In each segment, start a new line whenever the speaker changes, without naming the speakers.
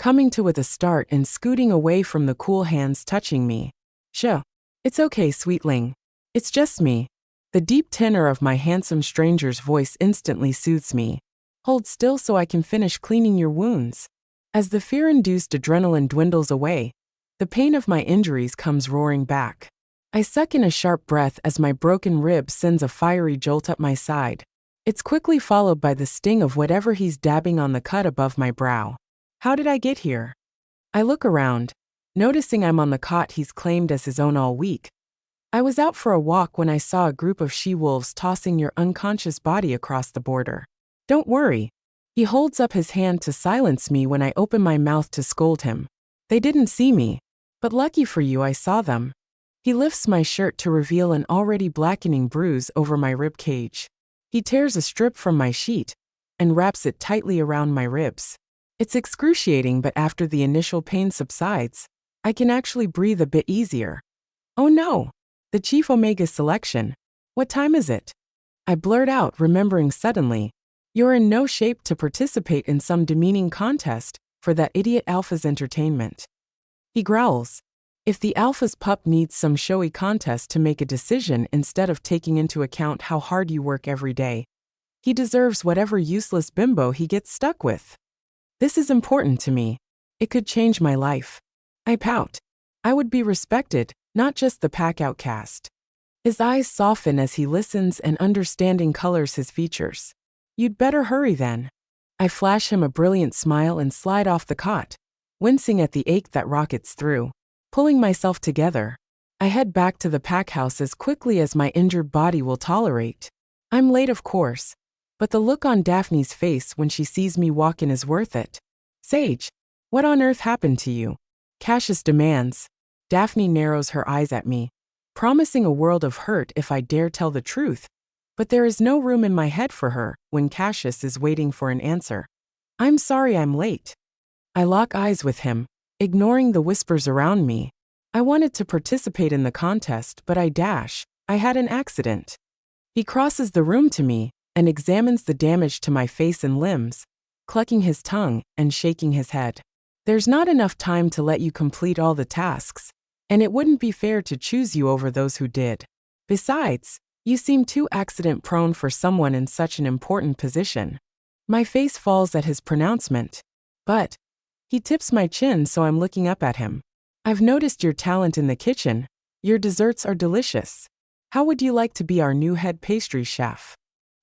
coming to with a start and scooting away from the cool hands touching me. Sure. It's okay, sweetling. It's just me. The deep tenor of my handsome stranger's voice instantly soothes me. Hold still so I can finish cleaning your wounds. As the fear-induced adrenaline dwindles away, the pain of my injuries comes roaring back. I suck in a sharp breath as my broken rib sends a fiery jolt up my side. It's quickly followed by the sting of whatever he's dabbing on the cut above my brow. How did I get here? I look around, noticing I'm on the cot he's claimed as his own all week. I was out for a walk when I saw a group of she-wolves tossing your unconscious body across the border. Don't worry. He holds up his hand to silence me when I open my mouth to scold him. They didn't see me, but lucky for you I saw them. He lifts my shirt to reveal an already blackening bruise over my rib cage. He tears a strip from my sheet and wraps it tightly around my ribs. It's excruciating, but after the initial pain subsides, I can actually breathe a bit easier. Oh no! The Chief Omega selection. What time is it? I blurt out, remembering suddenly. You're in no shape to participate in some demeaning contest for that idiot Alpha's entertainment. He growls. If the Alpha's pup needs some showy contest to make a decision instead of taking into account how hard you work every day, he deserves whatever useless bimbo he gets stuck with. This is important to me. It could change my life. I pout. I would be respected, not just the pack outcast. His eyes soften as he listens and understanding colors his features. You'd better hurry then. I flash him a brilliant smile and slide off the cot, wincing at the ache that rockets through. Pulling myself together, I head back to the pack house as quickly as my injured body will tolerate. I'm late, of course, but the look on Daphne's face when she sees me walk in is worth it. Sage, what on earth happened to you? Cassius demands. Daphne narrows her eyes at me, promising a world of hurt if I dare tell the truth, but there is no room in my head for her when Cassius is waiting for an answer. I'm sorry I'm late. I lock eyes with him, ignoring the whispers around me. I wanted to participate in the contest, but I had an accident. He crosses the room to me and examines the damage to my face and limbs, clucking his tongue and shaking his head. There's not enough time to let you complete all the tasks, and it wouldn't be fair to choose you over those who did. Besides, you seem too accident-prone for someone in such an important position. My face falls at his pronouncement, but he tips my chin so I'm looking up at him. I've noticed your talent in the kitchen. Your desserts are delicious. How would you like to be our new head pastry chef?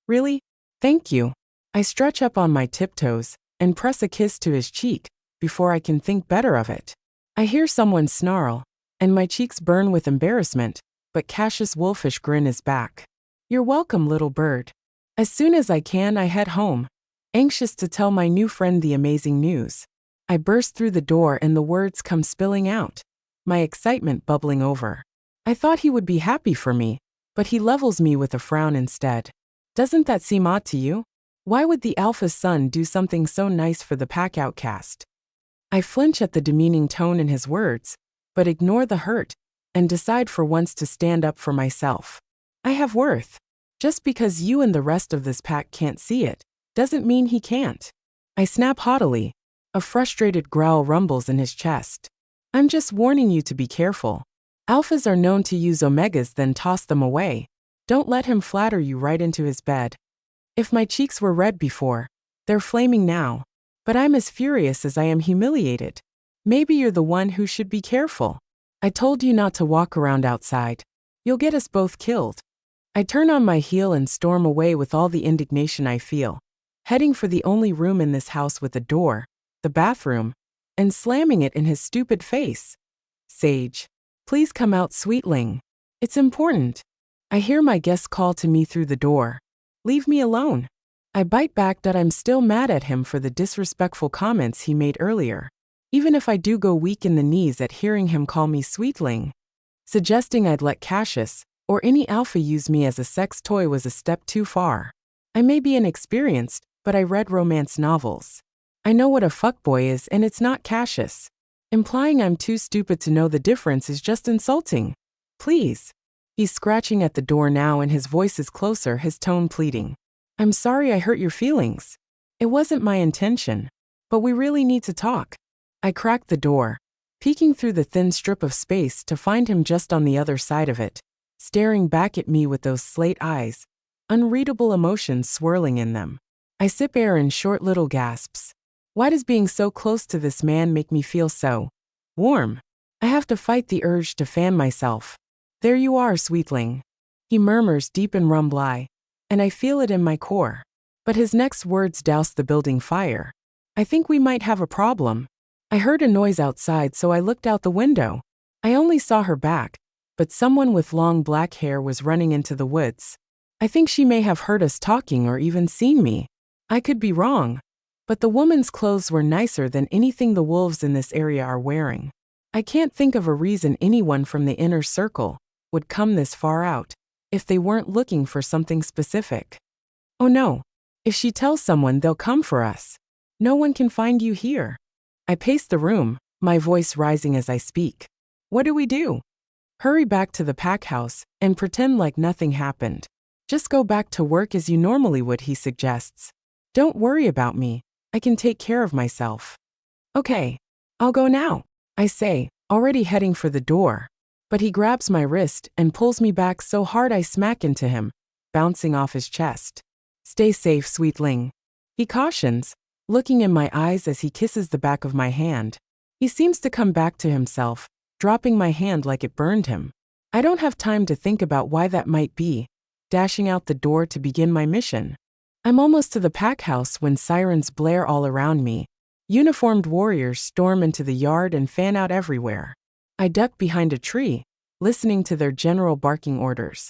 Really? Thank you. I stretch up on my tiptoes and press a kiss to his cheek before I can think better of it. I hear someone snarl, and my cheeks burn with embarrassment, but Cassius' wolfish grin is back. You're welcome, little bird. As soon as I can, I head home, anxious to tell my new friend the amazing news. I burst through the door and the words come spilling out, my excitement bubbling over. I thought he would be happy for me, but he levels me with a frown instead. Doesn't that seem odd to you? Why would the Alpha's son do something so nice for the pack outcast? I flinch at the demeaning tone in his words, but ignore the hurt and decide for once to stand up for myself. I have worth. Just because you and the rest of this pack can't see it, doesn't mean he can't. I snap haughtily. A frustrated growl rumbles in his chest. I'm just warning you to be careful. Alphas are known to use omegas then toss them away. Don't let him flatter you right into his bed. If my cheeks were red before, they're flaming now. But I'm as furious as I am humiliated. Maybe you're the one who should be careful. I told you not to walk around outside. You'll get us both killed. I turn on my heel and storm away with all the indignation I feel, heading for the only room in this house with a door, the bathroom, and slamming it in his stupid face. Sage, please come out, sweetling. It's important. I hear my guest call to me through the door. Leave me alone. I bite back that I'm still mad at him for the disrespectful comments he made earlier, even if I do go weak in the knees at hearing him call me sweetling. Suggesting I'd let Cassius or any alpha use me as a sex toy was a step too far. I may be inexperienced, but I read romance novels. I know what a fuckboy is, and it's not Cassius. Implying I'm too stupid to know the difference is just insulting. Please. He's scratching at the door now and his voice is closer, his tone pleading. I'm sorry I hurt your feelings. It wasn't my intention. But we really need to talk. I cracked the door, peeking through the thin strip of space to find him just on the other side of it, staring back at me with those slate eyes, unreadable emotions swirling in them. I sip air in short little gasps. Why does being so close to this man make me feel so warm? I have to fight the urge to fan myself. There you are, sweetling, he murmurs deep in rumbly, and I feel it in my core. But his next words douse the building fire. I think we might have a problem. I heard a noise outside, so I looked out the window. I only saw her back, but someone with long black hair was running into the woods. I think she may have heard us talking or even seen me. I could be wrong, but the woman's clothes were nicer than anything the wolves in this area are wearing. I can't think of a reason anyone from the inner circle would come this far out if they weren't looking for something specific. Oh no, if she tells someone, they'll come for us. No one can find you here. I pace the room, my voice rising as I speak. What do we do? Hurry back to the pack house and pretend like nothing happened. Just go back to work as you normally would, he suggests. Don't worry about me. I can take care of myself. Okay, I'll go now, I say, already heading for the door. But he grabs my wrist and pulls me back so hard I smack into him, bouncing off his chest. Stay safe, sweetling, he cautions, looking in my eyes as he kisses the back of my hand. He seems to come back to himself, dropping my hand like it burned him. I don't have time to think about why that might be, dashing out the door to begin my mission. I'm almost to the pack house when sirens blare all around me. Uniformed warriors storm into the yard and fan out everywhere. I duck behind a tree, listening to their general barking orders.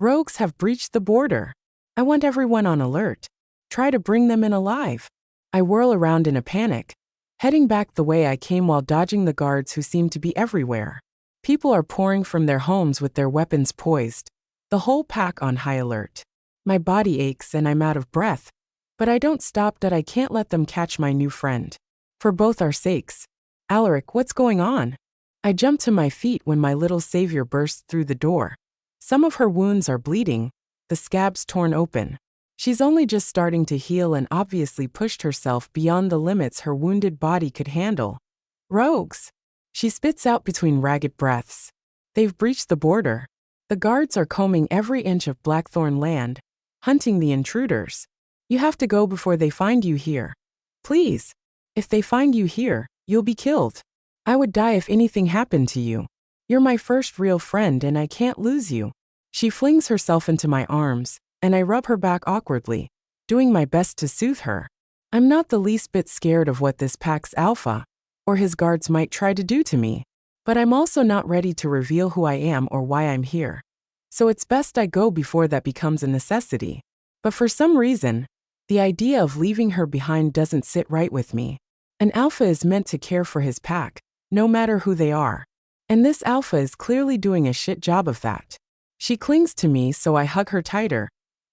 Rogues have breached the border. I want everyone on alert. Try to bring them in alive. I whirl around in a panic, heading back the way I came while dodging the guards who seem to be everywhere. People are pouring from their homes with their weapons poised, the whole pack on high alert. My body aches and I'm out of breath, but I don't stop that I can't let them catch my new friend. For both our sakes. Alaric, what's going on? I jump to my feet when my little savior bursts through the door. Some of her wounds are bleeding, the scabs torn open. She's only just starting to heal and obviously pushed herself beyond the limits her wounded body could handle. Rogues! She spits out between ragged breaths. They've breached the border. The guards are combing every inch of Blackthorn land, hunting the intruders. You have to go before they find you here. Please. If they find you here, you'll be killed. I would die if anything happened to you. You're my first real friend and I can't lose you. She flings herself into my arms, and I rub her back awkwardly, doing my best to soothe her. I'm not the least bit scared of what this pack's alpha, or his guards might try to do to me, but I'm also not ready to reveal who I am or why I'm here. So it's best I go before that becomes a necessity. But for some reason, the idea of leaving her behind doesn't sit right with me. An alpha is meant to care for his pack, no matter who they are. And this alpha is clearly doing a shit job of that. She clings to me, so I hug her tighter,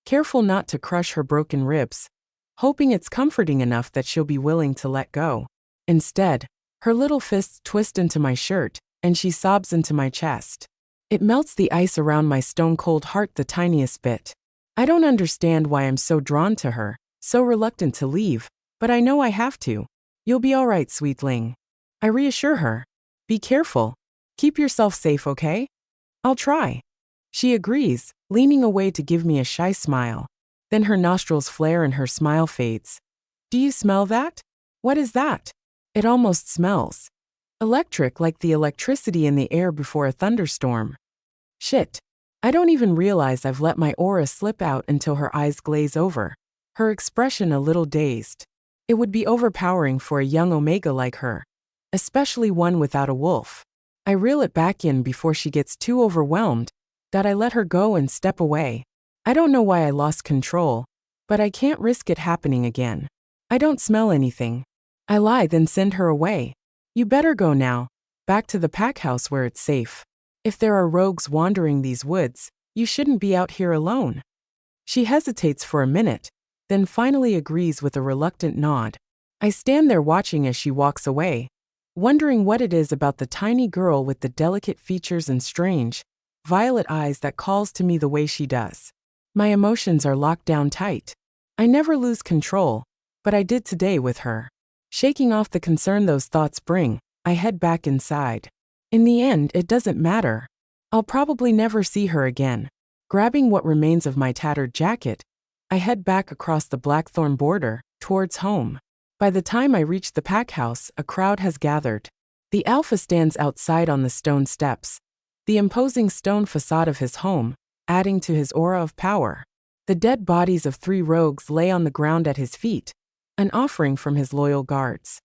careful not to crush her broken ribs, hoping it's comforting enough that she'll be willing to let go. Instead, her little fists twist into my shirt, and she sobs into my chest. It melts the ice around my stone-cold heart the tiniest bit. I don't understand why I'm so drawn to her, so reluctant to leave, but I know I have to. You'll be all right, sweetling. I reassure her. Be careful. Keep yourself safe, okay? I'll try. She agrees, leaning away to give me a shy smile. Then her nostrils flare and her smile fades. Do you smell that? What is that? It almost smells electric, like the electricity in the air before a thunderstorm. Shit. I don't even realize I've let my aura slip out until her eyes glaze over, her expression a little dazed. It would be overpowering for a young Omega like her, especially one without a wolf. I reel it back in before she gets too overwhelmed, that I let her go and step away. I don't know why I lost control, but I can't risk it happening again. I don't smell anything. I lie, then send her away. You better go now, back to the pack house where it's safe. If there are rogues wandering these woods, you shouldn't be out here alone. She hesitates for a minute, then finally agrees with a reluctant nod. I stand there watching as she walks away, wondering what it is about the tiny girl with the delicate features and strange, violet eyes that calls to me the way she does. My emotions are locked down tight. I never lose control, but I did today with her. Shaking off the concern those thoughts bring, I head back inside. In the end, it doesn't matter. I'll probably never see her again. Grabbing what remains of my tattered jacket, I head back across the blackthorn border, towards home. By the time I reach the pack house, a crowd has gathered. The alpha stands outside on the stone steps, the imposing stone facade of his home, adding to his aura of power. The dead bodies of 3 rogues lay on the ground at his feet, an offering from his loyal guards.